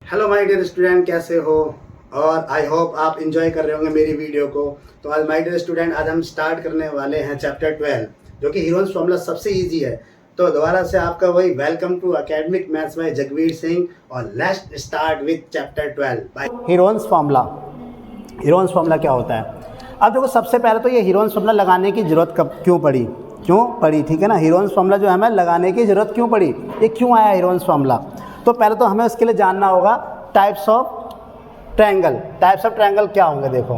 Hello my dear student, कैसे हो? और आई होप आप इंजॉय कर रहे होंगे मेरी वीडियो को। तो आज माय डियर स्टूडेंट, आज हम स्टार्ट करने वाले हैं चैप्टर 12, जो कि हीरोन्स फॉर्मूला सबसे इजी है। तो दोबारा से आपका वही वेलकम टू एकेडमिक मैथ्स में जगवीर सिंह, और let's start with chapter 12 Heron's formula. Heron's formula क्या होता है? अब देखो, सबसे पहले तो ये हीरोन्स फॉर्मूला लगाने की ज़रूरत क्यों पड़ी, ठीक है ना। हीरोन्स फॉर्मूला जो हमें लगाने की ज़रूरत क्यों पड़ी, ये क्यों आया हीरोन्स फॉर्मूला? तो पहले तो हमें उसके लिए जानना होगा types of triangle. Types of triangle क्या होंगे? देखो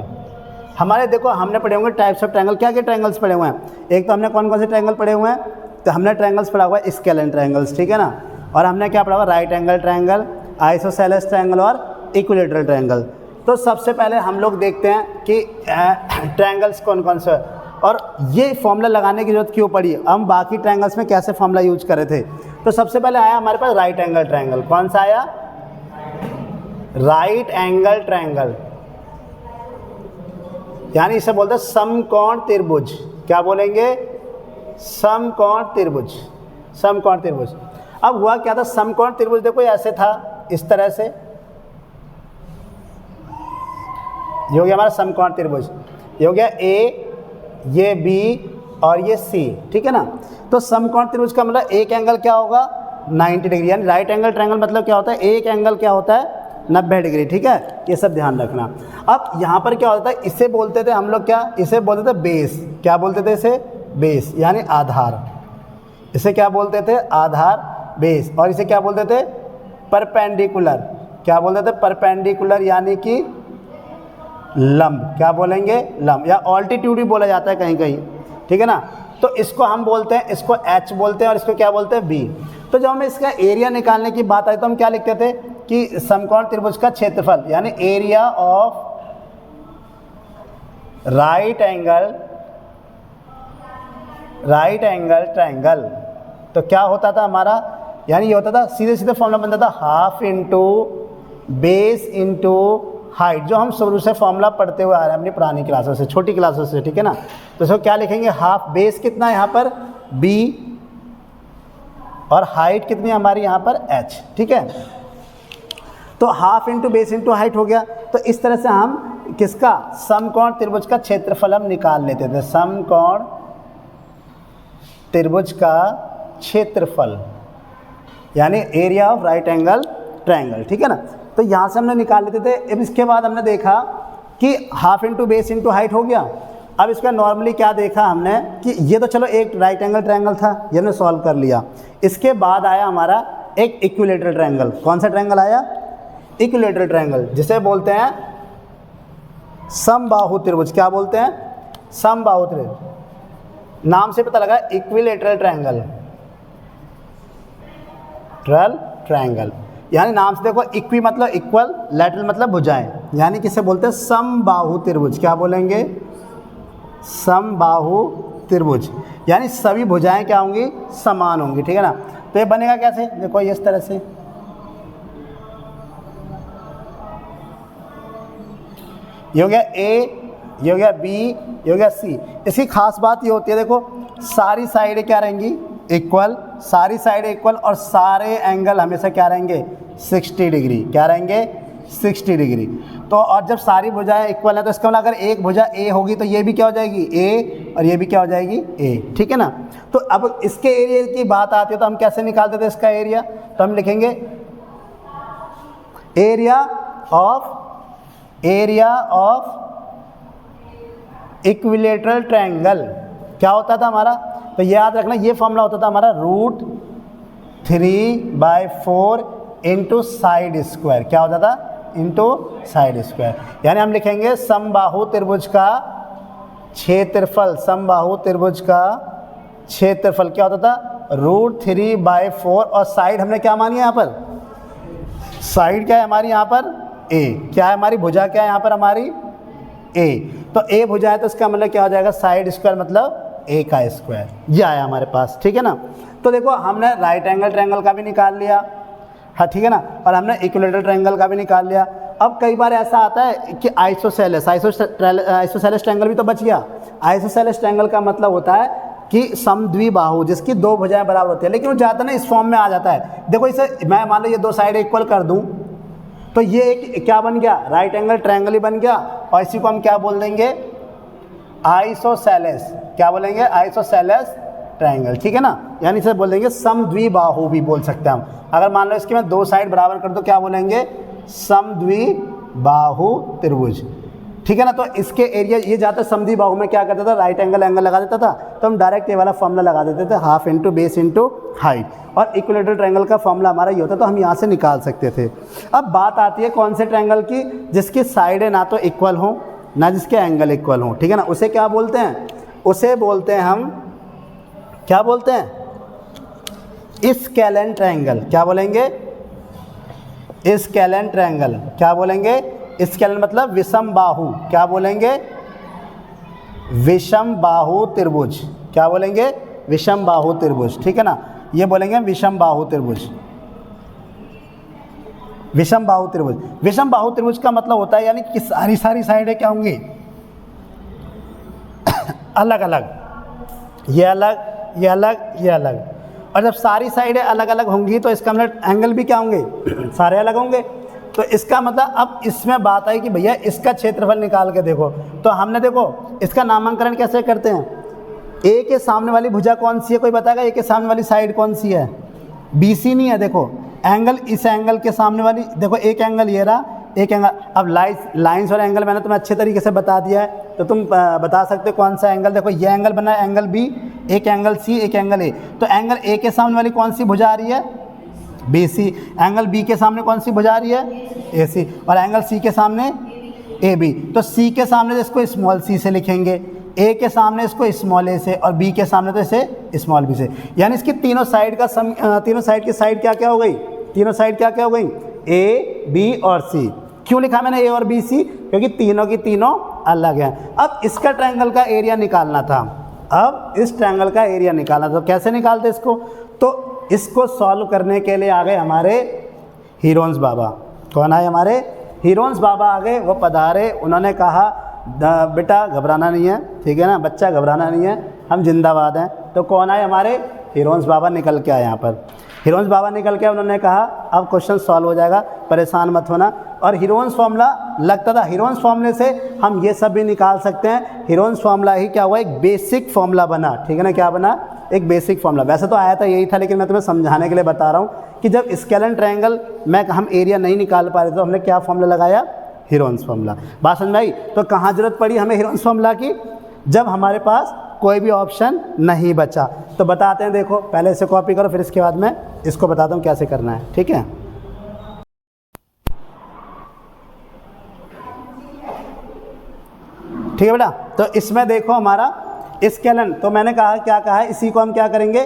हमने पढ़े होंगे टाइप्स ऑफ ट्रायंगल। क्या क्या ट्रायंगल्स पढ़े हुए हैं? एक तो हमने कौन कौन से ट्रायंगल पढ़े हुए हैं? तो हमने ट्रायंगल्स पढ़ा हुआ है स्केलेन ट्रायंगल्स, ठीक है ना। और हमने क्या पढ़ा हुआ? Right angle triangle, isosceles triangle और इक्विलेटरल ट्रायंगल। तो सबसे पहले हम लोग देखते हैं कि ट्रायंगल्स कौन कौन से, और ये फॉर्मूला लगाने की जरूरत क्यों पड़ी, हम बाकी ट्रायंगल्स में कैसे फॉर्मूला यूज करे थे। तो सबसे पहले आया हमारे पास राइट एंगल ट्रायंगल। कौन सा आया? राइट एंगल ट्रायंगल, यानी इसे बोलते हैं समकोण त्रिभुज। क्या बोलेंगे? समकोण त्रिभुज। समकोण त्रिभुज। अब हुआ क्या था? समकोण त्रिभुज देखो ऐसे था, इस तरह से। ये हो गया हमारा समकोण त्रिभुज। ये हो गया ए, ये बी और ये सी, ठीक है ना। तो समकोण त्रिभुज का मतलब एक एंगल क्या होगा? 90 डिग्री। यानी राइट एंगल ट्रायंगल मतलब क्या होता है? एक एंगल क्या होता है? 90 डिग्री, ठीक है। ये सब ध्यान रखना। अब यहाँ पर क्या होता है? इसे बोलते थे हम लोग क्या? इसे बोलते थे बेस। क्या बोलते थे इसे? बेस, यानी आधार। इसे क्या बोलते थे? आधार, बेस। और इसे क्या बोलते थे? परपेंडिकुलर। क्या बोलते थे? परपेंडिकुलर, यानी कि लंब। क्या बोलेंगे? लंब, या ऑल्टीट्यूड भी बोला जाता है कहीं कहीं, ठीक है ना। तो इसको हम बोलते हैं, इसको एच बोलते हैं, और इसको क्या बोलते हैं? बी। तो जब हमें इसका एरिया निकालने की बात आई तो हम क्या लिखते थे कि समकोण त्रिभुज का क्षेत्रफल, यानी area of right angle triangle. तो क्या होता था हमारा? यानी ये होता था, सीधे सीधे फॉर्मूला बनता था half into base into height, जो हम शुरू से फॉर्मूला पढ़ते हुए आ रहे हैं अपनी पुरानी क्लासों से, छोटी क्लासों से, ठीक है ना। तो इसको क्या लिखेंगे? हाफ, बेस कितना है यहाँ पर? बी, और हाइट कितनी है हमारी यहाँ पर? एच, ठीक है। तो half into base into height हो गया। तो इस तरह से हम किसका? समकोण त्रिभुज का क्षेत्रफल हम निकाल लेते थे। समकोण त्रिभुज का क्षेत्रफल, यानी area of right angle triangle, ठीक है ना। तो यहाँ से हमने निकाल लेते थे। अब इसके बाद हमने देखा कि half into base into height हो गया। अब इसका नॉर्मली क्या देखा हमने कि ये तो चलो एक राइट एंगल ट्रायंगल था, ये हमने सॉल्व कर लिया। इसके बाद आया हमारा एक इक्विलेटरल ट्रायंगल। कौन सा ट्रायंगल आया? इक्विलेटरल ट्रायंगल, जिसे बोलते हैं समबाहु त्रिभुज। क्या बोलते हैं? समबाहु त्रिभुज। नाम से पता लगा, इक्विलेटरल ट्रायंगल। ट्रायंगल, यानी नाम से देखो, इक्वी मतलब इक्वल, लैटरल मतलब भुजाएं, यानी किसे बोलते हैं? समबाहु त्रिभुज। क्या बोलेंगे? समबाहु त्रिभुज, यानी सभी भुजाएं क्या होंगी? समान होंगी, ठीक है ना। तो ये बनेगा कैसे? देखो इस तरह से। ये हो गया ए, ये हो गया बी, ये हो गया सी। इसकी खास बात ये होती है, देखो सारी साइडें क्या रहेंगी? इक्वल। सारी साइडें इक्वल, और सारे एंगल हमेशा क्या रहेंगे? 60 डिग्री। क्या रहेंगे? 60 डिग्री। तो और जब सारी भुजाएं इक्वल है तो इसका मतलब अगर एक भुजा ए होगी तो ये भी क्या हो जाएगी? ए, और ये भी क्या हो जाएगी? ए, ठीक है ना। तो अब इसके एरिया की बात आती है तो हम कैसे निकालते थे इसका एरिया? तो हम लिखेंगे एरिया ऑफ इक्विलेटरल ट्रायंगल। क्या होता था हमारा? तो याद रखना, ये फॉर्मूला होता था हमारा √3/4 इंटू साइड स्क्वायर। क्या होता था? Into side square. यानी हम लिखेंगे समबाहु त्रिभुज का क्षेत्रफल। समबाहु त्रिभुज का क्षेत्रफल क्या होता था? √3/4, और साइड हमने क्या मानी है यहाँ पर? साइड क्या है हमारी यहाँ पर? ए। क्या है हमारी भुजा? क्या है यहाँ पर हमारी? ए। तो ए भुजा है तो इसका मतलब क्या हो जाएगा? साइड स्क्वायर मतलब ए का स्क्वायर। ये आया हमारे पास, ठीक है ना। तो देखो हमने राइट एंगल ट्रायंगल का भी निकाल लिया, हाँ ठीक है ना, और हमने इक्विलेटरल ट्रायंगल का भी निकाल लिया। अब कई बार ऐसा आता है कि आइसोसेलेस ट्रायंगल भी तो बच गया। आइसोसेलेस ट्रायंगल का मतलब होता है कि समद्विबाहु, जिसकी दो भुजाएं बराबर होती है, लेकिन वो ज़्यादा ना इस फॉर्म में आ जाता है। देखो इसे मैं मान लो ये दो साइड इक्वल कर दूं तो ये एक क्या बन गया, राइट एंगल ट्रायंगल ही बन गया। और इसी को हम क्या बोल देंगे, आइसोसेलेस। क्या बोलेंगे, आइसोसेलेस ट्रायंगल, ठीक है ना। यानी इसे बोल देंगे समद्विबाहु भी बोल सकते हैं हम। अगर मान लो इसकी मैं दो साइड बराबर कर दो, क्या बोलेंगे, समद्विबाहु त्रिभुज, ठीक है ना। तो इसके एरिया ये जाता समद्विबाहु में क्या करता था, राइट एंगल लगा देता था, तो हम डायरेक्ट ये वाला फॉर्मूला लगा देते थे, half into base into height. और इक्विलेटरल ट्रायंगल का फॉर्मूला हमारा ये होता, तो हम यहाँ से निकाल सकते थे। अब बात आती है कौन से ट्रायंगल की, जिसकी साइडें ना तो इक्वल हो ना जिसके एंगल इक्वल हो, ठीक है ना। उसे क्या बोलते हैं, उसे बोलते हैं हम, क्या बोलते हैं, स्केलेन ट्रायंगल। क्या बोलेंगे, स्केलेन ट्रायंगल। क्या बोलेंगे, स्केलेन मतलब विषम बाहु। क्या बोलेंगे, विषम बाहु त्रिभुज। क्या बोलेंगे, विषम बाहु त्रिभुज, ठीक है ना। ये बोलेंगे विषम बाहु त्रिभुज, विषम बाहु त्रिभुज। विषम बाहु त्रिभुज का मतलब होता है यानी कि सारी साइडें क्या होंगी, अलग अलग, ये अलग, ये अलग, ये अलग। और जब सारी साइडें अलग अलग होंगी तो इसका मतलब एंगल भी क्या होंगे, सारे अलग होंगे। तो इसका मतलब अब इसमें बात आई कि भैया इसका क्षेत्रफल निकाल के देखो। तो हमने देखो इसका नामांकन कैसे करते हैं, ए के सामने वाली भुजा कौन सी है, कोई बताएगा, ए के सामने वाली साइड कौन सी है, BC नहीं है। देखो एंगल, इस एंगल के सामने वाली, देखो एक एंगल ये रहा, एक एंगल। अब लाइंस और एंगल मैंने तुम्हें अच्छे तरीके से बता दिया है, तो तुम बता सकते हो कौन सा एंगल। देखो ये एंगल बना है, एंगल B, एक एंगल C, एक एंगल A। तो एंगल A के सामने वाली कौन सी भुजा आ रही है, BC। एंगल B के सामने कौन सी भुजा आ रही है, AC। और एंगल C के सामने AB। तो C के सामने इसको स्मॉल c से लिखेंगे, A के सामने इसको स्मॉल a से, और B के सामने तो इसे स्मॉल b से। यानी इसकी तीनों साइड का तीनों साइड की साइड क्या क्या हो गई, तीनों साइड क्या क्या हो गई, A, B और C। क्यों लिखा मैंने A और B, C, क्योंकि तीनों की तीनों अलग हैं। अब इसका ट्रायंगल का एरिया निकालना था, अब इस ट्रायंगल का एरिया निकालना था। तो कैसे निकालते इसको, तो इसको सॉल्व करने के लिए आ गए हमारे हीरोन्स बाबा। कौन आए, हमारे हीरोन्स बाबा आ गए। वो पधारे, उन्होंने कहा बेटा घबराना नहीं है, ठीक है ना, बच्चा घबराना नहीं है, हम जिंदाबाद हैं। तो कौन आए, हमारे हीरोन्स बाबा निकल के आए यहाँ पर। हीरोन्स बाबा निकल के उन्होंने कहा अब क्वेश्चन सॉल्व हो जाएगा, परेशान मत होना। और हीरोन्स फार्मूला लगता था, हीरोन्स फार्मूले से हम ये सब भी निकाल सकते हैं। हीरोन्स फार्मूला ही क्या हुआ, एक बेसिक फार्मूला बना, ठीक है ना। क्या बना, एक बेसिक फार्मूला। वैसे तो आया था यही था, लेकिन मैं तुम्हें समझाने के लिए बता रहा हूँ कि जब स्केलेन ट्रायंगल में हम एरिया नहीं निकाल पा रहे तो हमने क्या फार्मूला लगाया, हीरोन्स फार्मूला। बात समझ में आई। तो कहाँ जरूरत पड़ी हमें हीरोन्स फार्मूला की, जब हमारे पास कोई भी ऑप्शन नहीं बचा। तो बताते हैं, देखो पहले इसे कॉपी करो, फिर इसके बाद मैं इसको बताता हूँ कैसे करना है, ठीक है। ठीक है बेटा, तो इसमें देखो हमारा स्केलेन, तो मैंने कहा क्या कहा है, इसी को हम क्या करेंगे,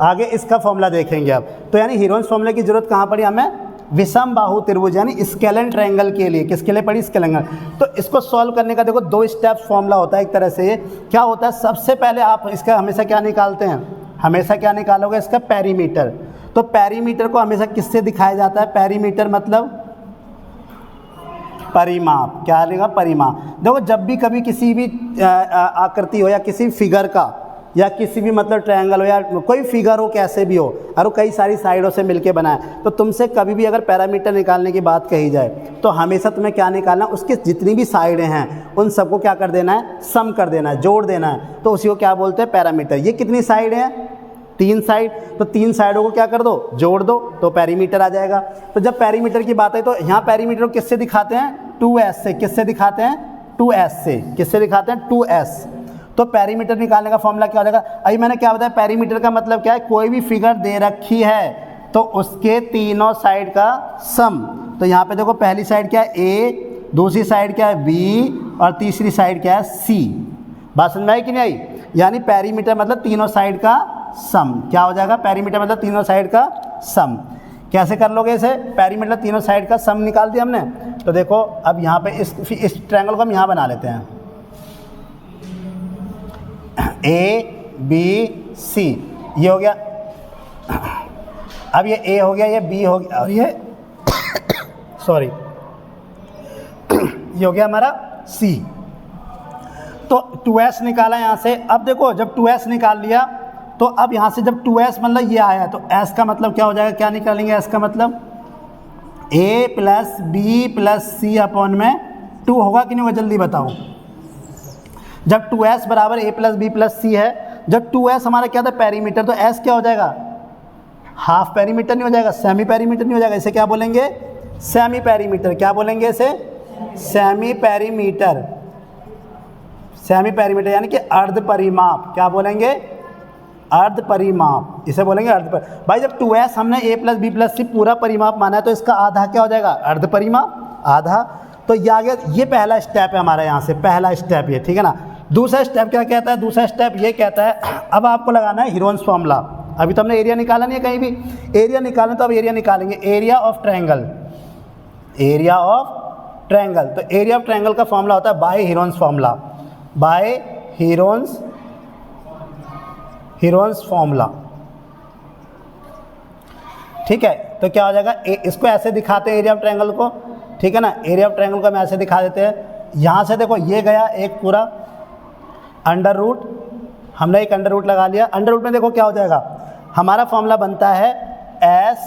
आगे इसका फॉर्मूला देखेंगे अब। तो यानी हीरोन्स फार्मूले की जरूरत कहाँ पड़ी हमें, विषम बाहु त्रिभुज यानी स्केलेन ट्रायंगल के लिए। किसके लिए पड़ी, स्केलेन। तो इसको सॉल्व करने का देखो 2 स्टेप फॉर्मूला होता है एक तरह से। ये क्या होता है, सबसे पहले आप इसका हमेशा क्या निकालते हैं, हमेशा क्या निकालोगे, इसका पेरीमीटर। तो पेरीमीटर को हमेशा किससे दिखाया जाता है, पेरीमीटर मतलब परिमाप। क्या लिखा, परिमाप। देखो जब भी कभी किसी भी आकृति हो या किसी फिगर का या किसी भी मतलब ट्रायंगल हो या कोई फिगर हो, कैसे भी हो, और वो कई सारी साइडों से मिलके बना है, तो तुमसे कभी भी अगर पैरामीटर निकालने की बात कही जाए तो हमेशा तुम्हें क्या निकालना है, उसकी जितनी भी साइडें हैं उन सबको क्या कर देना है, सम कर देना है, जोड़ देना है। तो उसी को क्या बोलते हैं, पैरामीटर। ये कितनी साइड हैं, 3 साइड। तो 3 साइडों को क्या कर दो, जोड़ दो, तो पेरीमीटर आ जाएगा। तो जब पेरीमीटर की बात है तो यहाँ पेरीमीटर को किससे दिखाते हैं, 2s से। किससे दिखाते हैं, 2s से। किससे दिखाते हैं, 2s। तो पेरीमीटर निकालने का फॉर्मूला क्या हो जाएगा, अभी मैंने क्या बताया, पेरीमीटर का मतलब क्या है, कोई भी फिगर दे रखी है तो उसके तीनों साइड का सम। तो यहाँ पे देखो पहली साइड क्या है, A, दूसरी साइड क्या है, B, और तीसरी साइड क्या है, C। बात समझ में आई कि नहीं आई। यानी पेरीमीटर मतलब तीनों साइड का सम। क्या हो जाएगा, पेरीमीटर मतलब तीनों साइड का सम। कैसे कर लोगे इसे, पेरीमीटर तीनों साइड का सम निकाल दिया हमने। तो देखो अब यहाँ पे इस ट्रायंगल को हम यहाँ बना लेते हैं, A, B, C, ये हो गया। अब ये A हो गया, ये B हो गया, और ये सॉरी ये हो गया हमारा C। तो 2s निकाला यहाँ से। अब देखो जब 2s निकाल लिया तो अब यहाँ से जब 2s मतलब ये आया तो s का मतलब क्या हो जाएगा, क्या निकालेंगे, s का मतलब ए प्लस बी प्लस सी अपॉन में 2 होगा कि नहीं होगा, जल्दी बताओ। जब 2s बराबर a प्लस बी प्लस सी है, जब 2s हमारा क्या था पेरीमीटर, तो s क्या हो जाएगा, हाफ पेरीमीटर नहीं हो जाएगा, सेमी पेरीमीटर नहीं हो जाएगा, इसे क्या बोलेंगे, सेमी पेरीमीटर। क्या बोलेंगे इसे, सेमी पेरीमीटर। सेमी पेरीमीटर यानी कि अर्ध परिमाप। क्या बोलेंगे, अर्ध परिमाप, इसे बोलेंगे अर्ध पर। भाई जब 2s हमने a प्लस बी प्लस सी पूरा परिमाप माना है, तो इसका आधा क्या हो जाएगा, अर्ध परिमाप, आधा। तो ये आ गया, ये पहला स्टेप है हमारा, यहाँ से पहला स्टेप ये, ठीक है ना। दूसरा स्टेप क्या कहता है, दूसरा स्टेप ये कहता है, अब आपको लगाना है हीरोन्स फॉर्मूला। अभी तो हमने एरिया निकाला नहीं है कहीं भी, एरिया निकालें तो अब एरिया निकालेंगे, area of triangle, area of triangle. तो एरिया ऑफ ट्रायंगल का फॉर्मूला होता है by Heron's formula, by Heron's formula, ठीक है। तो क्या हो जाएगा, इसको ऐसे दिखाते हैं एरिया ऑफ ट्रायंगल को, ठीक है ना। एरिया ऑफ ट्रायंगल को हम ऐसे दिखा देते हैं, यहाँ से देखो ये गया एक पूरा अंडर रूट, हमने एक अंडर रूट लगा लिया। अंडर रूट में देखो क्या हो जाएगा, हमारा फॉर्मूला बनता है s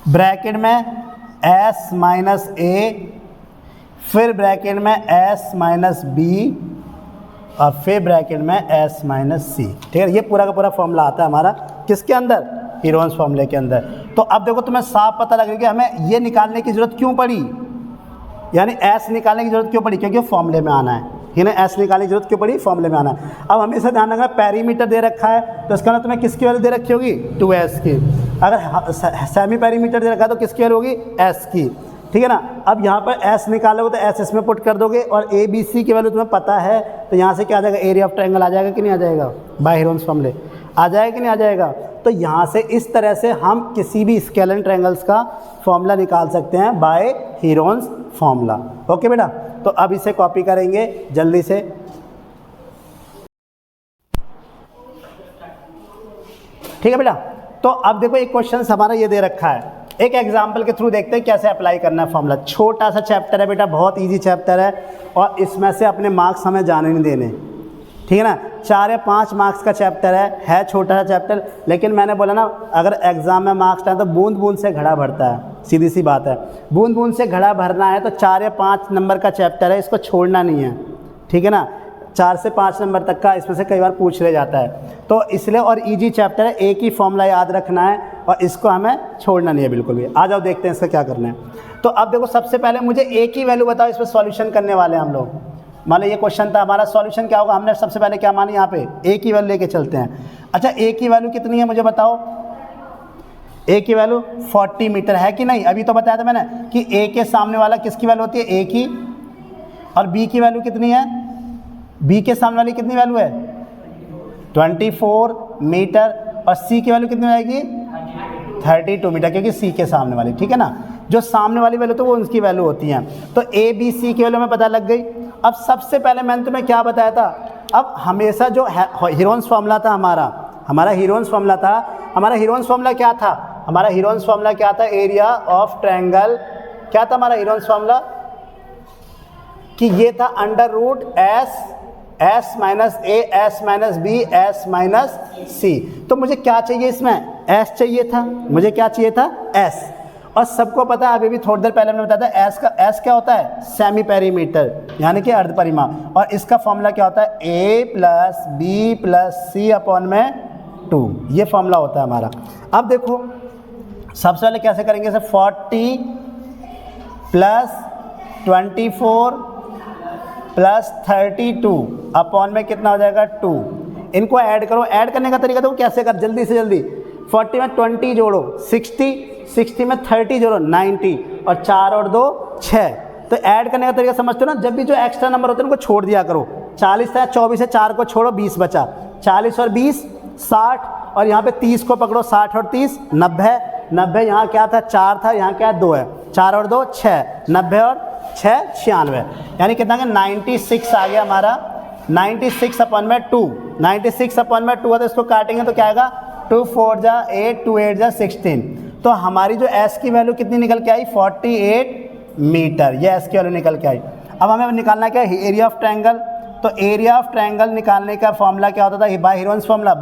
ब्रैकेट में s माइनस a, फिर ब्रैकेट में s माइनस b, और फिर ब्रैकेट में s माइनस c, ठीक है। ये पूरा का पूरा फॉर्मूला आता है हमारा किसके अंदर, हीरोन्स फॉर्मूले के अंदर। तो अब देखो तुम्हें साफ पता लग रहा है कि हमें ये निकालने की ज़रूरत क्यों पड़ी, यानी s निकालने की ज़रूरत क्यों पड़ी, क्योंकि फॉर्मूले में आना है, ना। s निकालने की जरूरत क्यों पड़ी, फॉर्मूले में आना है। अब हमेशा ध्यान रखना, पेरीमीटर दे रखा है तो इसका मतलब तुम्हें किसकी वैल्यू दे रखी होगी, 2s की। अगर सेमी पेरीमीटर दे रखा है तो किसकी वैल्यू होगी, s की, ठीक है ना। अब यहाँ पर s निकालोगे तो s इसमें पुट कर दोगे, और a b c की वैल्यू तुम्हें पता है, तो यहाँ से क्या आ जाएगा, एरिया ऑफ ट्रायंगल आ जाएगा कि नहीं आ जाएगा, बाय हीरोन्स फॉर्मूले आ जाएगा कि नहीं आ जाएगा। तो यहाँ से इस तरह से हम किसी भी स्केलर ट्रायंगल्स का फॉर्मूला निकाल सकते हैं बाय हीरोन्स फॉर्मूला। ओके बेटा, तो अब इसे कॉपी करेंगे जल्दी से। ठीक है बेटा, तो अब देखो एक क्वेश्चन हमारा ये दे रखा है, एक एग्जांपल के थ्रू देखते हैं कैसे अप्लाई करना है फॉर्मूला। छोटा सा चैप्टर है बेटा, बहुत इजी चैप्टर है, और इसमें से अपने मार्क्स हमें जाने नहीं देने, ठीक है ना। 4 या 5 मार्क्स का चैप्टर है छोटा सा चैप्टर, लेकिन मैंने बोला ना, अगर एग्जाम में मार्क्स आए तो बूंद बूंद से घड़ा भरता है, सीधी सी बात है। बूंद बूंद से घड़ा भरना है तो 4 या 5 नंबर का चैप्टर है, इसको छोड़ना नहीं है, ठीक है ना। 4 से 5 नंबर तक का इसमें से कई बार पूछ ले जाता है, तो इसलिए, और इजी चैप्टर है, एक ही फॉर्मूला याद रखना है और इसको हमें छोड़ना नहीं है बिल्कुल भी। आ जाओ देखते हैं इसका क्या करना है। तो अब देखो, सबसे पहले मुझे एक ही वैल्यू बताओ, इस पर सॉल्यूशन करने वाले हैं हम लोग। मान लो ये क्वेश्चन था, हमारा सॉल्यूशन क्या होगा, हमने सबसे पहले क्या मानी, यहाँ पे एक ही वैल्यू लेके चलते हैं। अच्छा, एक ही वैल्यू कितनी है मुझे बताओ, ए की वैल्यू 40 मीटर है कि नहीं। अभी तो बताया था मैंने कि ए के सामने वाला किसकी वैल्यू होती है, ए की, और बी की वैल्यू कितनी है, बी के सामने वाली कितनी वैल्यू है, 24 मीटर, और सी की वैल्यू कितनी हो जाएगी, 32 मीटर, क्योंकि सी के सामने वाली, ठीक है ना। जो सामने वाली वैल्यू तो वो उनकी वैल्यू होती हैं। तो ए बी सी की वैल्यू में पता लग गई। अब सबसे पहले मैंने तुम्हें क्या बताया था, अब हमेशा जो हीरोन्स फॉर्मूला था हमारा हीरोन्स फॉर्मूला था, हमारा हीरोन्स फॉर्मूला क्या था, हमारा हीरोन्स फॉर्मूला क्या था, एरिया ऑफ ट्रायंगल। क्या था हमारा हीरोन्स फॉर्मूला, कि ये था under root S minus A, S minus B, S minus C. तो मुझे क्या चाहिए इसमें, एस चाहिए था, मुझे क्या चाहिए था, एस। और सबको पता है, अभी भी थोड़ी देर पहले हमने बताया था, एस क्या होता है, सेमी पेरीमीटर, यानी कि अर्ध परिमाप। और इसका फॉर्मूला क्या होता है, ए प्लस बी प्लस सी अपॉन में 2, ये फॉर्मूला होता है हमारा। अब देखो सबसे पहले कैसे करेंगे इसे, 40 प्लस 24 प्लस 32 अपॉन में कितना हो जाएगा, 2। इनको ऐड करो, ऐड करने का तरीका देखो कैसे कर, जल्दी से जल्दी। 40 में 20 जोड़ो 60 में 30 जोड़ो 90, और 4 और 2 6। तो ऐड करने का तरीका समझते हो ना, जब भी जो एक्स्ट्रा नंबर होते हैं उनको छोड़ दिया करो। 40 था, 24 से 4 को छोड़ो, 20 बचा। 40 और 20 60, और यहाँ पे 30 को पकड़ो, 60 और 30 90। यहाँ क्या था, 4 था, यहाँ क्या 2 है, 4 और 2 6, 90 और 6 96, यानी कितना है 96 आ गया हमारा। 96 अपॉन में 2, 96 अपॉन में 2 है, तो इसको काटेंगे तो क्या आएगा, 2 4 जा 8, 2 8 जा 16। तो हमारी जो एस की वैल्यू कितनी निकल के आई, 48 मीटर, ये एस की वैल्यू निकल के आई। अब हमें निकालना क्या है, एरिया ऑफ ट्रायंगल। तो एरिया ऑफ ट्रायंगल निकालने का फॉर्मूला क्या होता था, by Heron's formula,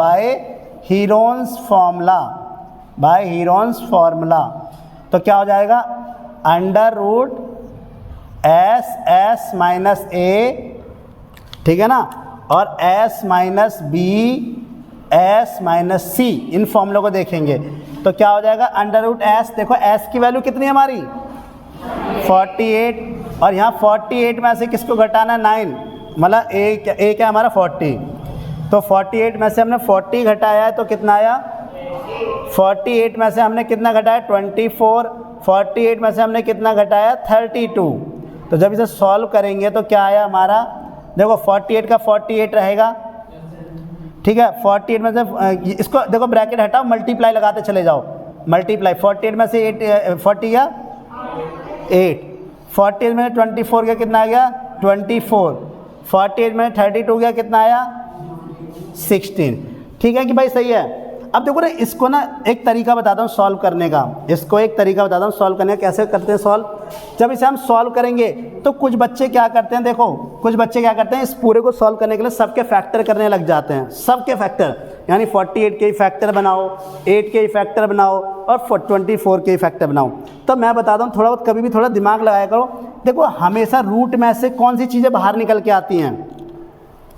by Heron's formula. तो तो क्या हो जाएगा, under root S S minus A, ठीक है ना, और S minus B S minus C, इन फॉर्मूलों को देखेंगे तो क्या हो जाएगा, अंडर रूट एस, देखो एस की वैल्यू कितनी है हमारी 48, और यहाँ 48 में से किसको घटाना है 9, मतलब ए क्या हमारा 40, तो 48 में से हमने 40 घटाया है तो कितना आया, 48 में से हमने कितना घटाया 24, 48 में से हमने कितना घटाया 32, तो जब इसे सॉल्व करेंगे तो क्या आया हमारा, देखो 48 का 48 रहेगा, ठीक है, 48 में से इसको देखो ब्रैकेट हटाओ, मल्टीप्लाई लगाते चले जाओ, मल्टीप्लाई 48 में से 8 40 या 8, 48 में 24 का कितना आ गया 24, 48 में 32 गया कितना आया 16, ठीक है कि भाई सही है। अब देखो ना, इसको ना एक तरीका बताता हूँ सॉल्व करने का, इसको एक तरीका बताता हूँ सॉल्व करने का, कैसे करते हैं सॉल्व। जब इसे हम सॉल्व करेंगे तो कुछ बच्चे क्या करते हैं, देखो कुछ बच्चे क्या करते हैं, इस पूरे को सॉल्व करने के लिए सबके फैक्टर करने लग जाते हैं, सबके फैक्टर, यानी 48 के ही फैक्टर बनाओ, 8 के ही फैक्टर बनाओ और 24 के ही फैक्टर बनाओ। तो मैं बताता हूँ थोड़ा बहुत कभी भी थोड़ा दिमाग लगाया करो। देखो हमेशा रूट में से कौन सी चीज़ें बाहर निकल के आती हैं,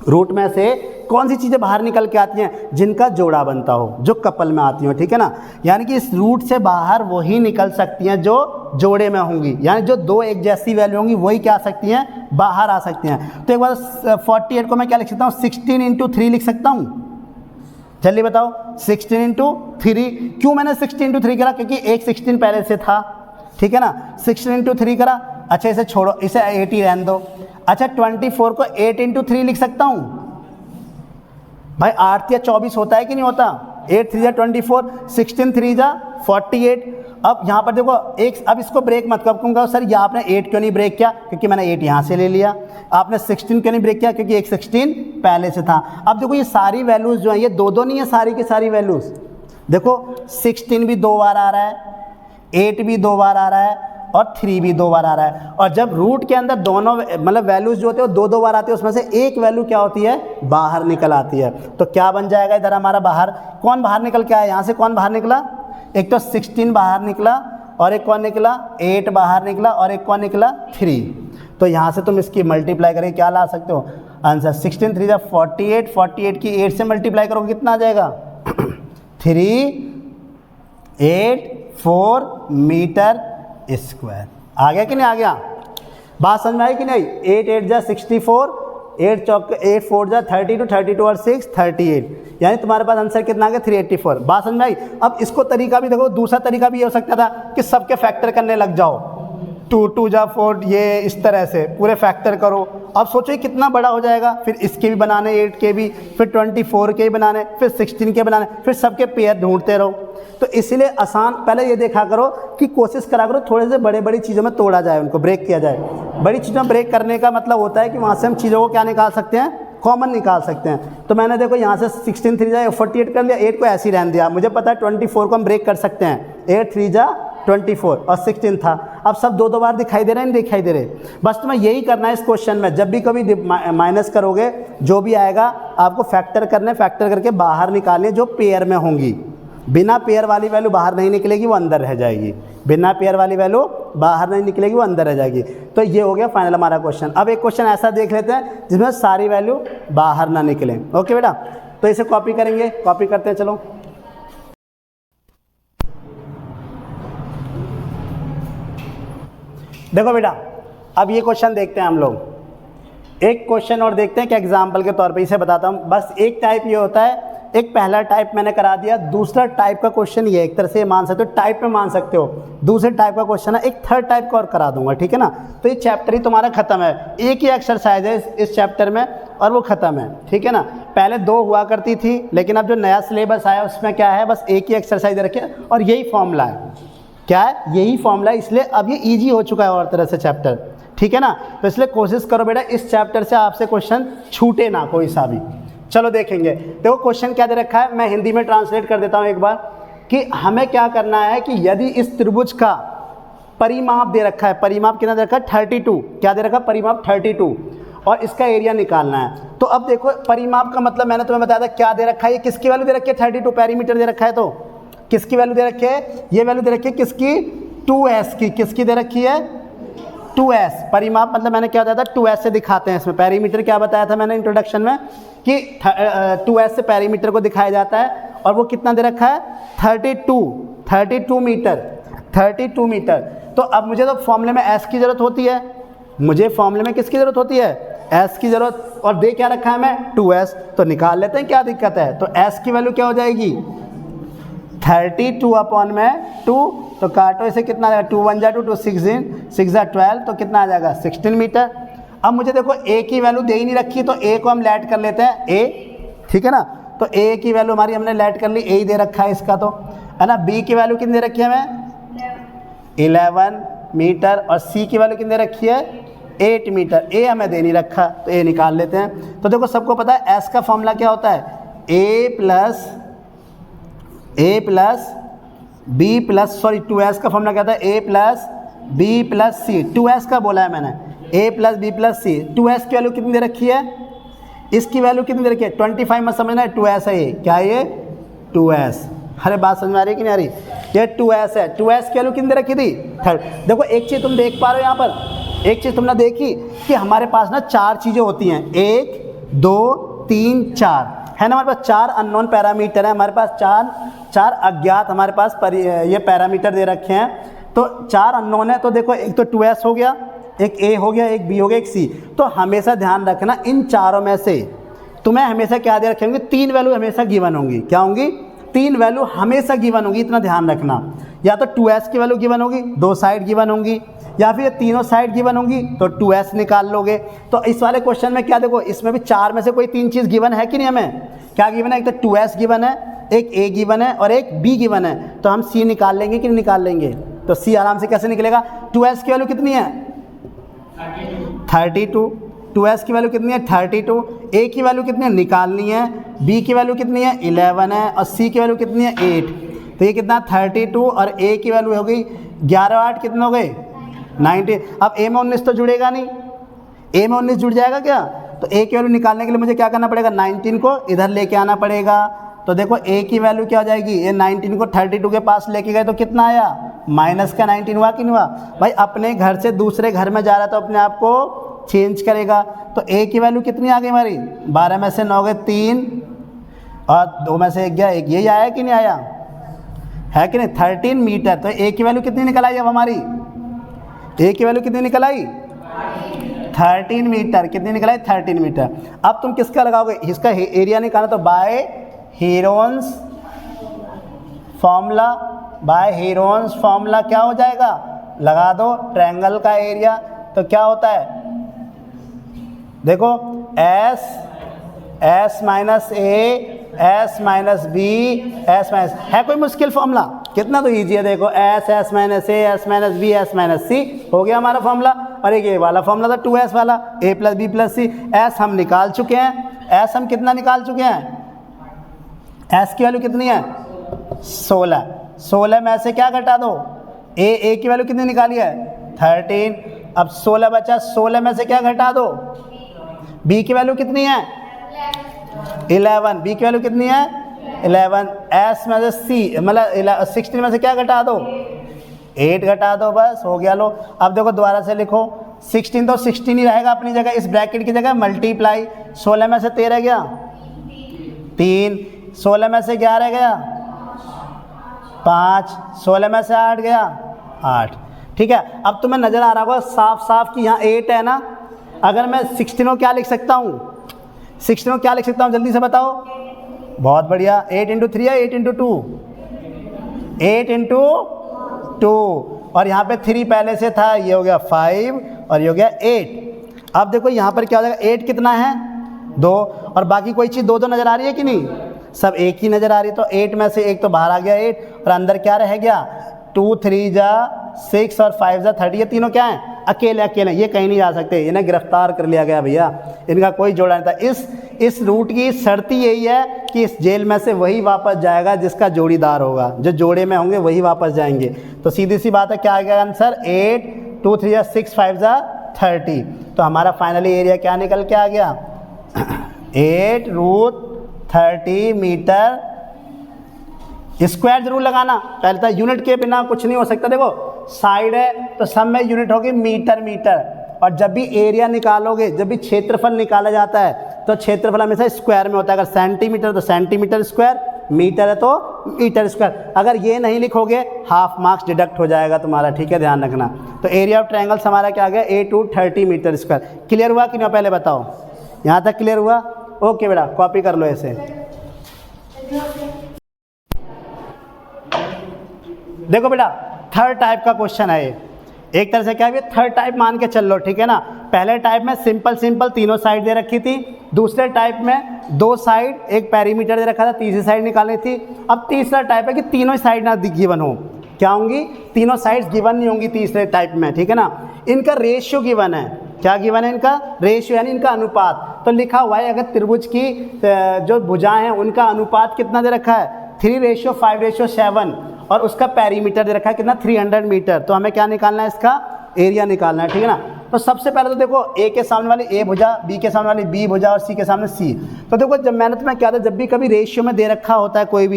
रूट में से कौन सी चीज़ें बाहर निकल के आती हैं, जिनका जोड़ा बनता हो, जो कपल में आती हो, ठीक है ना, यानी कि इस रूट से बाहर वही निकल सकती हैं जो जोड़े में होंगी, यानी जो दो एक जैसी वैल्यू होंगी वही क्या आ सकती हैं, बाहर आ सकती हैं। तो एक बार 48 को मैं क्या लिख सकता हूँ, 16 इंटू 3 लिख सकता हूँ, जल्दी बताओ 16 इंटू 3, क्यों मैंने 16 इंटू 3 करा, क्योंकि एक 16 पहले से था, ठीक है ना, 16 इंटू 3 करा, अच्छा इसे छोड़ो, इसे 8 ही रहने दो। अच्छा 24 को 8 इंटू 3 लिख सकता हूँ, भाई 8 या 24 होता है कि नहीं होता, 8 3 जा 24, 16 3 जा 48। अब यहाँ पर देखो एक, अब इसको ब्रेक मत करो, कहूँगा सर ये आपने 8 क्यों नहीं ब्रेक किया, क्योंकि मैंने 8 यहाँ से ले लिया, आपने 16 क्यों नहीं ब्रेक किया, क्योंकि एक 16 पहले से था। अब देखो ये सारी वैल्यूज़ जो हैं ये दो नहीं है, सारी की सारी वैल्यूज़ देखो 16 भी 2 बार आ रहा है, 8 भी 2 बार आ रहा है और 3 भी 2 बार आ रहा है, और जब रूट के अंदर दोनों मतलब वैल्यूज़ जो होते हैं वो 2 बार आती है, उसमें से एक वैल्यू क्या होती है, बाहर निकल आती है। तो क्या बन जाएगा इधर हमारा, बाहर कौन बाहर निकल के आया, यहाँ से कौन बाहर निकला, एक तो 16 बाहर निकला और एक कौन निकला 8 बाहर निकला और एक कौन निकला 3। तो यहाँ से तुम इसकी मल्टीप्लाई करके क्या ला सकते हो आंसर, 16 3 जा 48, 48 की 8 से मल्टीप्लाई करोगे कितना आ जाएगा 384 मीटर स्क्वायर। आ गया कि नहीं आ गया, बात समझ में आई कि नहीं। 8 8 जा 64, 8 चौक 8 4 जा 32, 32 और 6 38, यानी तुम्हारे पास आंसर कितना आ गया 384। बात समझ में आई। अब इसको तरीका भी देखो, दूसरा तरीका भी ये हो सकता था कि सबके फैक्टर करने लग जाओ, 2 2 जा 4, ये इस तरह से पूरे फैक्टर करो। अब सोचो कितना बड़ा हो जाएगा, फिर इसके भी बनाने 8 के भी, फिर 24 के भी बनाने, फिर 16 के बनाने, फिर सबके पेयर ढूंढते रहो। तो इसलिए आसान पहले ये देखा करो कि कोशिश करा करो थोड़े से बड़े बड़ी चीज़ों में तोड़ा जाए, उनको ब्रेक किया जाए। बड़ी चीज़ों में ब्रेक करने का मतलब होता है कि वहाँ से हम चीज़ों को क्या निकाल सकते हैं, कॉमन निकाल सकते हैं। तो मैंने देखो यहाँ से 16 3 जा 48 कर लिया, 8 को ऐसे ही रहने दिया। मुझे पता है 24 को हम ब्रेक कर सकते हैं, 8 3 जा 24 और 16 था। अब सब 2 बार दिखाई दे रहे हैं, नहीं दिखाई दे रहे। बस तुम्हें यही करना है इस क्वेश्चन में, जब भी कभी माइनस करोगे जो भी आएगा आपको फैक्टर करने, फैक्टर करके बाहर निकालने जो पेयर में होंगी। बिना पेयर वाली वैल्यू बाहर नहीं निकलेगी, वो अंदर रह जाएगी। बिना पेयर वाली वैल्यू बाहर नहीं निकलेगी, वो अंदर रह जाएगी। तो ये हो गया फाइनल हमारा क्वेश्चन। अब एक क्वेश्चन ऐसा देख लेते हैं जिसमें सारी वैल्यू बाहर ना निकले। ओके बेटा, तो इसे कॉपी करेंगे, कॉपी करते हैं। चलो देखो बेटा, अब ये क्वेश्चन देखते हैं हम लोग। एक क्वेश्चन और देखते हैं कि एग्जाम्पल के तौर पे इसे बताता हूँ। बस एक टाइप ये होता है, एक पहला टाइप मैंने करा दिया। दूसरा टाइप का क्वेश्चन ये एक तरह से मान सकते हो, टाइप में मान सकते हो। दूसरे टाइप का क्वेश्चन है, एक थर्ड टाइप का और करा दूंगा, ठीक है ना। तो ये चैप्टर ही तुम्हारा खत्म है, एक ही एक्सरसाइज है इस चैप्टर में और वो खत्म है, ठीक है ना। पहले 2 हुआ करती थी, लेकिन अब जो नया सिलेबस आया उसमें क्या है, बस एक ही एक्सरसाइज रखे और यही फॉर्मूला है। क्या है, यही फॉर्मूला है, इसलिए अब ये ईजी हो चुका है और तरह से चैप्टर, ठीक है ना। तो इसलिए कोशिश करो बेटा इस चैप्टर से आपसे क्वेश्चन छूटे ना कोई सा भी। चलो देखेंगे। देखो क्वेश्चन क्या दे रखा है, मैं हिंदी में ट्रांसलेट कर देता हूँ एक बार, कि हमें क्या करना है कि यदि इस त्रिभुज का परिमाप दे रखा है, परिमाप कितना दे रखा है 32, क्या दे रखा है परिमाप 32, और इसका एरिया निकालना है। तो अब देखो परिमाप का मतलब मैंने तुम्हें बताया था क्या दे रखा है, ये किसकी वैल्यू दे रखी है 32, पेरीमीटर दे रखा है, तो किसकी वैल्यू दे रखी है, ये वैल्यू दे रखी है किसकी 2s की, किसकी दे रखी है 2s, परिमाप मतलब मैंने क्या बताया था 2s से दिखाते हैं। इसमें पेरीमीटर क्या बताया था मैंने इंट्रोडक्शन में कि 2s से पेरीमीटर को दिखाया जाता है, और वो कितना दे रखा है 32 मीटर। तो अब मुझे तो फॉर्मूले में s की ज़रूरत होती है, मुझे फॉर्मूले में किसकी ज़रूरत होती है s की ज़रूरत, और दे क्या रखा है मैं 2s, तो निकाल लेते हैं क्या दिक्कत है। तो s की वैल्यू क्या हो जाएगी 32 अपॉन में 2, तो काटो इसे कितना आ जाएगा 2 1 जा 2 2 6 6 जा 12, तो कितना आ जाएगा 16 मीटर। अब मुझे देखो a की वैल्यू दे ही नहीं रखी, तो a को हम लेट कर लेते हैं a, ठीक है ना। तो a की वैल्यू हमारी हमने लेट कर ली, a ही दे रखा है इसका, तो है ना। b की वैल्यू कितनी दे रखी है हमें 11 मीटर, और c की वैल्यू कितनी दे रखी है 8 मीटर। a हमें दे नहीं रखा, तो a निकाल लेते हैं। तो देखो सबको पता है s का फॉर्मूला क्या होता है a plus b plus, sorry 2s का फॉर्मूला क्या था a plus b plus c, 2s का बोला है मैंने, a plus b plus c। 2s की वैल्यू कितनी दे रखी है, इसकी वैल्यू कितनी दे रखी है 25 मत समझना है, 2s है ये, क्या है ये 2s। अरे बात समझ में आ रही है कि नहीं आ रही, ये 2s है। 2s की वैल्यू कितनी दे रखी थी 3। देखो एक चीज़ तुम देख पा रहे हो यहाँ पर, एक चीज़ तुमने देखी कि हमारे पास ना 4 चीज़ें होती हैं, 1 2 3 4 है ना। हमारे पास 4 अननोन पैरामीटर है, हमारे पास 4 अज्ञात हमारे पास ये पैरामीटर दे रखे हैं। तो 4 अननोन है, तो देखो एक तो 2s हो गया, एक a हो गया, एक b हो गया, एक c। तो हमेशा ध्यान रखना इन चारों में से तुम्हें हमेशा क्या दे रखे होंगे, 3 वैल्यू हमेशा गिवन होंगी। क्या होंगी 3 वैल्यू हमेशा गिवन होगी, इतना ध्यान रखना। या तो 2s की वैल्यू गिवन होगी, 2 साइड गिवन होंगी, या फिर ये तीनों साइड गिवन होंगी, तो 2s निकाल लोगे। तो इस वाले क्वेश्चन में क्या देखो, इसमें भी 4 में से कोई 3 चीज़ गिवन है कि नहीं, हमें क्या गिवन है, एक तो 2s गिवन है, एक a गिवन है, और एक b गिवन है। तो हम c निकाल लेंगे कि नहीं निकाल लेंगे, तो c आराम से कैसे निकलेगा। 2s की वैल्यू कितनी है 32, 2s की वैल्यू कितनी है 32, a की वैल्यू कितनी है निकालनी है, b की वैल्यू कितनी है 11 है, और c की वैल्यू कितनी है 8। तो ये कितना 32, और a की वैल्यू हो गई 11 8 कितने हो गए 19। अब a में 19 तो जुड़ेगा नहीं, a में 19 जुड़ जाएगा क्या, तो a की वैल्यू निकालने के लिए मुझे क्या करना पड़ेगा 19 को इधर लेके आना पड़ेगा। तो देखो a की वैल्यू क्या हो जाएगी, ये 19 को 32 के पास लेके गए तो कितना आया माइनस का 19 हुआ कि नहीं हुआ। भाई अपने घर से दूसरे घर में जा रहा तो अपने आप को चेंज करेगा। तो a की वैल्यू कितनी आ गई हमारी 12 में से 9 गए 3, और 2 में से 1 गया 1, यही आया कि नहीं आया, है कि नहीं 13 मीटर। तो a की वैल्यू कितनी निकल आई अब हमारी, a की वैल्यू कितनी निकल आई 13 मीटर। कितनी निकल आई 13 मीटर। अब तुम किसका लगाओगे, इसका एरिया निकालना, तो बाय हीरोन्स फॉर्मूला क्या हो जाएगा, लगा दो ट्रायंगल का एरिया। तो क्या होता है देखो s minus a s minus b s minus, है कोई मुश्किल फॉर्मूला, कितना तो ईजी है। देखो s minus a s minus b s minus c हो गया हमारा फॉर्मूला। और एक ये वाला फॉर्मूला था 2s वाला, a plus b plus c। s हम निकाल चुके हैं, s हम कितना निकाल चुके हैं, s की वैल्यू कितनी है 16 में से क्या घटा दो, a की वैल्यू कितनी निकाली है 13। अब 16 बचा, 16 में से क्या घटा दो, b की वैल्यू कितनी है 11, b की वैल्यू कितनी है 11। s में से c मतलब 16 में से क्या घटा दो 8 घटा दो, बस हो गया। लो अब देखो दोबारा से लिखो, 16 तो 16 ही रहेगा अपनी जगह, इस ब्रैकेट की जगह मल्टीप्लाई, 16 में से 13 गया 3, 16 में से 11 गया 5, 16 में से 8 गया 8। ठीक है, अब तुम्हें नज़र आ रहा होगा साफ साफ कि यहाँ 8 है ना। अगर मैं 16 को क्या लिख सकता हूँ, 16 को क्या लिख सकता हूँ जल्दी से बताओ। बहुत बढ़िया, 8 इंटू 3 है 8 इंटू 2, 8 इंटू 2, और यहाँ पे 3 पहले से था, ये हो गया 5 और ये हो गया 8। अब देखो यहाँ पर क्या हो जाएगा, 8 कितना है 2, और बाकी कोई चीज़ 2 नज़र आ रही है कि नहीं, सब एक ही नज़र आ रही है। तो 8 में से 1 तो बाहर आ गया 8, और अंदर क्या रह गया 2 3 जा 6 और 5 जा 30। ये तीनों क्या हैं अकेले, ये कहीं नहीं जा सकते, इन्हें गिरफ्तार कर लिया गया भैया, इनका कोई जोड़ा नहीं था। इस रूट की शर्त यही है कि इस जेल में से वही वापस जाएगा जिसका जोड़ीदार होगा, जो जोड़े में होंगे वही वापस जाएंगे। तो सीधी सी बात है, क्या आ गया आंसर 8, 2 3 जा 6 5 जा 30। तो हमारा फाइनली एरिया क्या निकल के आ गया 8√30 मीटर स्क्वायर। जरूर लगाना, पहले था यूनिट के बिना कुछ नहीं हो सकता। देखो साइड है तो सब में यूनिट होगी मीटर मीटर। और जब भी एरिया निकालोगे, जब भी क्षेत्रफल निकाला जाता है तो क्षेत्रफल हमेशा स्क्वायर में होता है। अगर सेंटीमीटर तो सेंटीमीटर स्क्वायर, मीटर है तो मीटर स्क्वायर। अगर ये नहीं लिखोगे हाफ मार्क्स डिडक्ट हो जाएगा तुम्हारा, ठीक है, ध्यान रखना। तो एरिया ऑफ ट्रायंगल्स हमारा क्या आ गया, A two 30 metre square. Clear हुआ कि नहीं, पहले बताओ, यहाँ तक क्लियर हुआ? ओके बेटा, कॉपी कर लो ऐसे। देखो बेटा, थर्ड टाइप का क्वेश्चन है ये। एक तरह से क्या है, थर्ड टाइप मान के चल लो, ठीक है ना। पहले टाइप में सिंपल सिंपल तीनों साइड दे रखी थी, दूसरे टाइप में दो साइड एक पेरीमीटर दे रखा था, तीसरी साइड निकालनी थी। अब तीसरा टाइप है कि तीनों साइड ना गिवन हो। क्या होंगी? तीनों साइड्स गिवन नहीं होंगी तीसरे टाइप में, ठीक है ना। इनका रेशियो गिवन है। क्या गिवन है? इनका रेशियो यानी इनका अनुपात। तो लिखा हुआ है अगर त्रिभुज की जो भुजाएं हैं उनका अनुपात कितना दे रखा है, 3:5:7 और उसका पेरीमीटर दे रखा है कितना, 300 मीटर। तो हमें क्या निकालना है, इसका एरिया निकालना है, ठीक है ना। तो सबसे पहले तो देखो ए के सामने वाली ए भुजा, बी के सामने वाली बी भुजा और सी के सामने सी। तो देखो जब मैंने तुम्हें क्या था, जब भी कभी रेशियो में दे रखा होता है कोई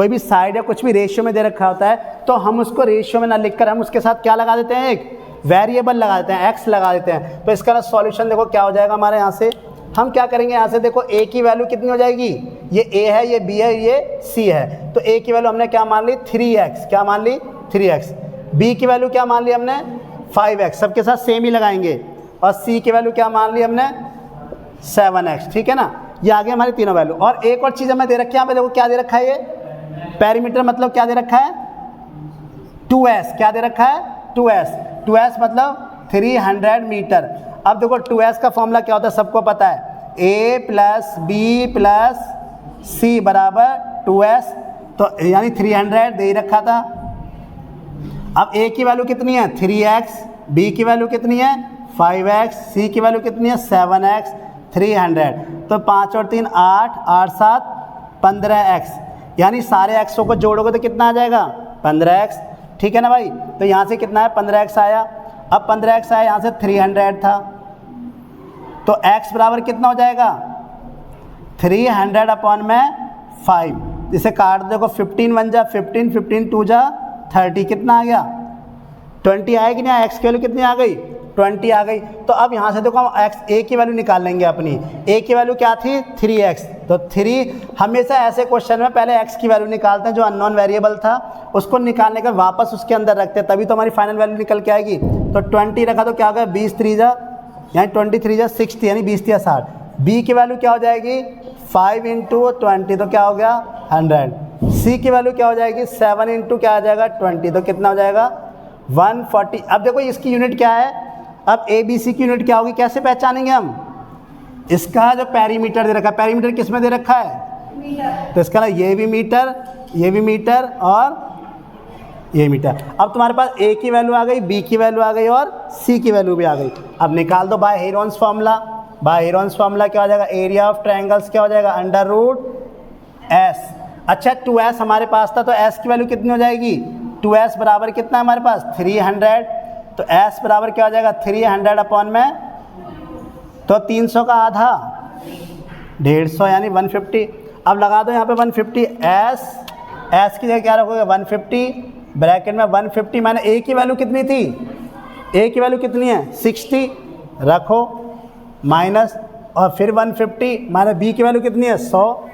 भी साइड या कुछ भी रेशियो में दे रखा होता है तो हम उसको रेशियो में ना लिखकर हम उसके साथ क्या लगा देते हैं, एक वेरिएबल लगा देते हैं, एक्स लगा देते हैं। तो इसका सॉल्यूशन देखो क्या हो जाएगा हमारे यहाँ से। हम क्या करेंगे, यहाँ से देखो ए की वैल्यू कितनी हो जाएगी, ये ए है, ये बी है, ये सी है। तो ए की वैल्यू हमने क्या मान ली, 3x। क्या मान ली, 3x। बी की वैल्यू क्या मान ली हमने, 5x। सबके साथ सेम ही लगाएंगे। और सी की वैल्यू क्या मान ली हमने, 7x, ठीक है ना। ये आ गई हमारी तीनों वैल्यू। और एक और चीज़ हमें दे रखी है यहाँ पे, देखो क्या दे रखा है, ये पेरीमीटर मतलब क्या दे रखा है, 2s। क्या दे रखा है, 2s मतलब 300 मीटर। अब देखो 2s का फॉर्मूला क्या होता है, सबको पता है, a + b + c बराबर 2s। तो यानी 300 दे ही रखा था। अब a की वैल्यू कितनी है, 3x, b की वैल्यू कितनी है, 5x, c की वैल्यू कितनी है, 7x, 300। तो 5 और 3 8, 8 7 15x। यानी सारे xों को जोड़ोगे तो कितना आ जाएगा, 15x, ठीक है ना भाई। तो यहाँ से कितना है, 15x आया। अब 15x आया, यहाँ से 300 था, तो x बराबर कितना हो जाएगा, 300/5। इसे काट देखो, 15 1 जा 15, 15 2 जा 30, कितना आ गया, 20 आएगी नहीं, x की वैल्यू कितनी आ गई, 20 आ गई। तो अब यहाँ से देखो हम x a की वैल्यू निकाल लेंगे अपनी। a की वैल्यू क्या थी, 3x। तो 3 हमेशा ऐसे क्वेश्चन में पहले x की वैल्यू निकालते हैं, जो अननोन वेरिएबल था उसको निकालने के वापस उसके अंदर रखते हैं, तभी तो हमारी फाइनल वैल्यू निकल के आएगी। तो 20 रखा तो क्या हो गया, 20 3 जा यानी 23 जा 60 यानी 20 3 60। b की वैल्यू क्या हो जाएगी, 5 × 20 तो क्या हो गया, 100। c की वैल्यू क्या हो जाएगी, 7 × क्या आ जाएगा, 20 तो कितना हो जाएगा, 140। अब देखो इसकी यूनिट क्या है, अब ए बी सी की यूनिट क्या होगी, कैसे पहचानेंगे हम, इसका जो पेरीमीटर दे रखा है, पेरीमीटर किस में दे रखा है, मीटर। तो इसका ना ये भी मीटर और ये मीटर। अब तुम्हारे पास ए की वैल्यू आ गई, बी की वैल्यू आ गई और सी की वैल्यू भी आ गई। अब निकाल दो by Heron's formula. By Heron's formula क्या हो जाएगा, एरिया ऑफ ट्रायंगल्स क्या हो जाएगा, √s। अच्छा 2s हमारे पास था, तो s की वैल्यू कितनी हो जाएगी, 2s बराबर कितना हमारे पास, 300। तो s बराबर क्या हो जाएगा, 300 में तो 300 का आधा 150 यानी 150। अब लगा दो यहाँ पे 150, s की जगह क्या रखोगे, 150 ब्रैकेट में 150 माने a की वैल्यू कितनी थी, a की वैल्यू कितनी है, 60 रखो माइनस, और फिर 150 माने b की वैल्यू कितनी है, 100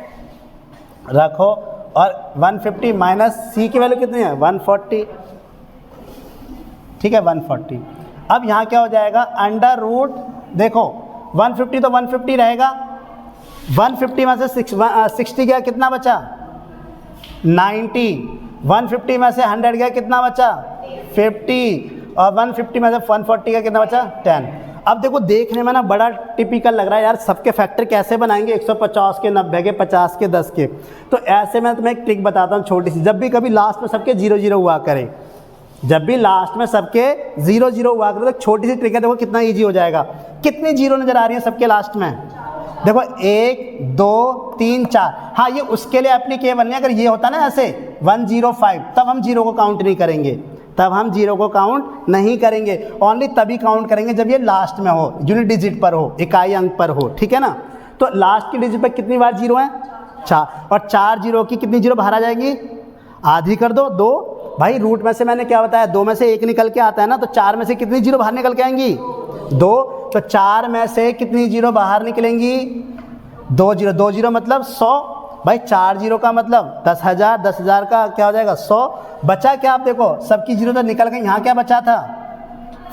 रखो, और 150 माइनस c की वैल्यू कितनी है, 140, ठीक है 140। अब यहाँ क्या हो जाएगा, √ देखो 150 तो 150 रहेगा, 150 में से 60 गया, कितना बचा 90, 150 में से 100 गया, कितना बचा 50, और 150 में से 140 गया, कितना बचा 10। अब देखो देखने में ना बड़ा टिपिकल लग रहा है यार, सबके फैक्टर कैसे बनाएंगे, 150 के 90 के 50 के 10 के। तो ऐसे में तुम्हें एक ट्रिक बताता हूँ छोटी सी, जब भी कभी लास्ट में सबके 0 0 हुआ करे, जब भी लास्ट में सबके 0 0 हुआ करे, तो छोटी सी ट्रिक है, देखो कितना ईजी हो जाएगा। कितनी 0 नज़र आ रही है सबके लास्ट में, देखो 1 2 3 4। हाँ ये उसके लिए एप्लीकेबल नहीं, अगर ये होता ना ऐसे 105 तब हम 0 को काउंट नहीं करेंगे, तब हम 0 को काउंट नहीं करेंगे, ओनली तभी काउंट करेंगे जब ये लास्ट में हो, यूनिट डिजिट पर हो, इकाई अंक पर हो, ठीक है ना। तो लास्ट की डिजिट पर कितनी बार 0 है, 4, और 4 0 की कितनी 0 बाहर आ जाएगी, आधी कर दो 2, भाई रूट में से मैंने क्या बताया, 2 में से 1 निकल के आता है ना, तो 4 में से कितनी जीरो बाहर निकल के आएंगी, 2। तो 4 में से कितनी जीरो बाहर निकलेंगी, 2 जीरो। 2 जीरो मतलब 100। भाई 4 जीरो का मतलब 10,000, 10,000 का क्या हो जाएगा 100। बचा क्या, आप देखो सबकी जीरो तो निकल गई, यहाँ क्या बचा था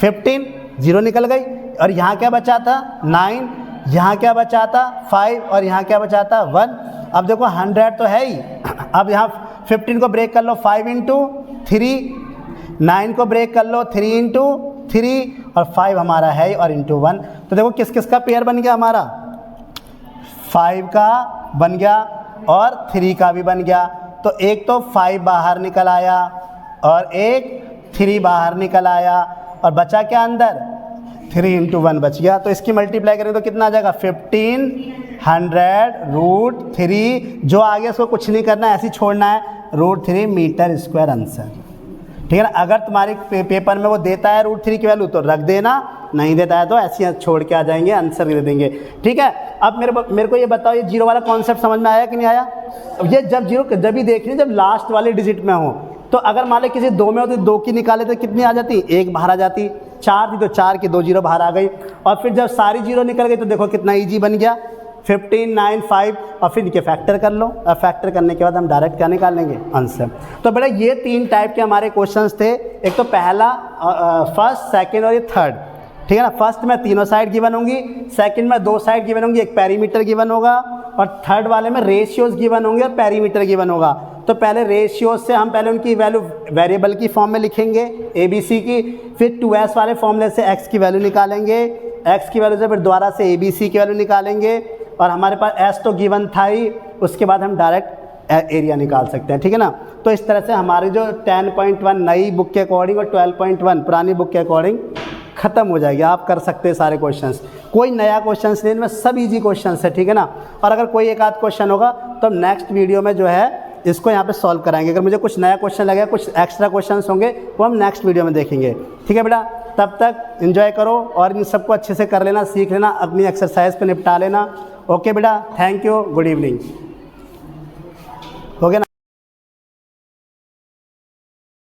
15, जीरो निकल गई। और यहाँ क्या बचा था 9, यहाँ क्या बचा था 5, और यहाँ क्या बचा था 1। अब देखो 100 तो है ही। अब यहाँ 15 को ब्रेक कर लो 5 इंटू 3, 9 को ब्रेक कर लो 3 इंटू 3, और 5 हमारा है और इंटू 1। तो देखो किस किस का पेयर बन गया हमारा, 5 का बन गया और 3 का भी बन गया। तो एक तो 5 बाहर निकल आया और एक 3 बाहर निकल आया, और बचा क्या अंदर 3 इंटू 1 बच गया। तो इसकी मल्टीप्लाई करें तो कितना आ जाएगा 1500 रूट 3, जो आगे उसको कुछ नहीं करना है, ऐसे ही छोड़ना है, रूट 3 मीटर स्क्वायर आंसर। ठीक है ना। अगर तुम्हारे पेपर में वो देता है रूट 3 की वैल्यू तो रख देना, नहीं देता है तो ऐसे ही छोड़ के आ जाएंगे, आंसर दे देंगे। ठीक है। अब मेरे को ये बताओ, ये जीरो वाला कॉन्सेप्ट समझ में आया कि नहीं आया। ये जब जीरो जब भी देखनी जब लास्ट वाले डिजिट में हो, तो अगर मान लो किसी 2 में होती 2 की निकाले तो कितनी आ जाती, 1 बाहर आ जाती। 4 थी तो 4 की 2 जीरो बाहर आ गई, और फिर जब सारी जीरो निकल गई तो देखो कितना ईजी बन गया 15, 9, 5, और फिर इनके फैक्टर कर लो, और फैक्टर करने के बाद हम डायरेक्ट क्या निकाल लेंगे आंसर। तो बेटा ये 3 टाइप के हमारे क्वेश्चंस थे। एक तो पहला फर्स्ट, सेकंड और ये थर्ड। ठीक है ना। फर्स्ट में तीनों साइड गिवन होंगी, सेकंड में 2 साइड गिवन होंगी, एक पेरीमीटर गिवन होगा, और थर्ड वाले में रेशियोज गिवन होंगे और पेरीमीटर गिवन होगा। तो पहले रेशियोज से हम पहले उनकी वैल्यू वेरिएबल की फॉर्म में लिखेंगे ABC की, फिर 2s वाले फॉर्मूले से x की वैल्यू निकालेंगे, x की वैल्यू से फिर दोबारा से ABC की वैल्यू निकालेंगे, और हमारे पास s तो गिवन था ही, उसके बाद हम डायरेक्ट एरिया निकाल सकते हैं। ठीक है ना। तो इस तरह से हमारी जो 10.1 नई बुक के अकॉर्डिंग और 12.1 पुरानी बुक के अकॉर्डिंग ख़त्म हो जाएगी। आप कर सकते हैं सारे क्वेश्चंस, कोई नया क्वेश्चंस नहीं, इनमें सब इजी क्वेश्चंस है। ठीक है ना। और अगर कोई एक आध क्वेश्चन होगा तो हम नेक्स्ट वीडियो में जो है इसको यहाँ पे सॉल्व कराएंगे। अगर मुझे कुछ नया क्वेश्चन लगेगा, कुछ एक्स्ट्रा क्वेश्चंस होंगे, वो हम नेक्स्ट वीडियो में देखेंगे। ठीक है बेटा। तब तक एंजॉय करो और इन सबको अच्छे से कर लेना, सीख लेना, अपनी एक्सरसाइज को निपटा लेना। ओके बेटा, थैंक यू, गुड इवनिंग। हो गया ना।